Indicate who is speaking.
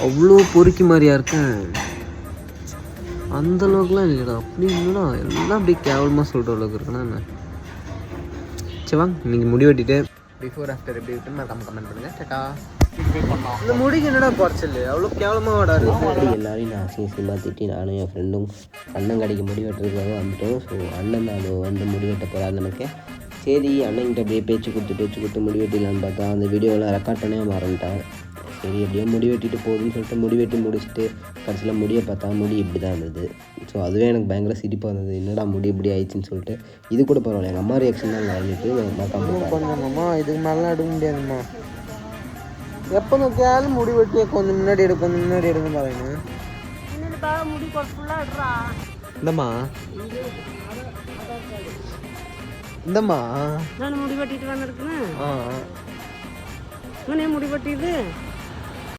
Speaker 1: அவ்வளோ பொறுக்கி மாதிரியா இருக்கேன். அந்த அளவுக்குலாம் இல்லைடா. அப்படி இல்லைடா, எல்லாம் அப்படியே கேவலமாக சொல்கிற அளவுக்கு இருக்குண்ணா என்ன. சரி வாங்க, இன்றைக்கி முடி வெட்டிட்டு பிஃபோர் ஆஃப்டர் எப்படி இருக்குன்னு நான் கமெண்ட் பண்ணுங்கள். டேட்டா. இந்த முடிக்கு என்னடா குறைச்சல், அவ்வளோ கேவலமாக வாடாரு.
Speaker 2: அப்படி எல்லாரையும் நான் அசிங்கமாக திட்டி நானும் என் ஃப்ரெண்டும் அண்ணன் கடைக்கு முடி வெட்டுறதுக்காக வந்துட்டோம். ஸோ அண்ணன் நான் வந்து முடி வெட்ட போகிறாரு நமக்கு. சரி அண்ணன்கிட்ட அப்படியே பேச்சு கொடுத்து முடி வெட்டிடலான்னு பார்த்தா அந்த வீடியோவில் ரெக்கார்ட் பண்ணவே மறந்துட்டேன். சரி எப்படியோ முடி வெட்டிட்டு போகுதுன்னு சொல்லிட்டு முடி வெட்டி முடிச்சுட்டு கடைசியில் முடியை பார்த்தா முடி இப்படி தான் இருந்தது. ஸோ அதுவே எனக்கு பயங்கர சிரிப்பாக இருந்தது. என்னடா முடி இப்படி ஆயிடுச்சுன்னு சொல்லிட்டு. இது கூட பரவாயில்ல, எங்கள் அம்மா ரியாக்ஷன் தான் வாங்கிட்டு
Speaker 1: கொஞ்சம்மா இதுக்கு மேலாம் எடுக்க முடியாதும்மா. எப்போ நோக்கியாலும் முடி வெட்டியே கொஞ்சம் முன்னாடி எடுக்கணும் பாருங்க. இந்தம்மா
Speaker 3: நான் முடி வெட்டிட்டு வந்துருக்கேன். முடி வெட்டிது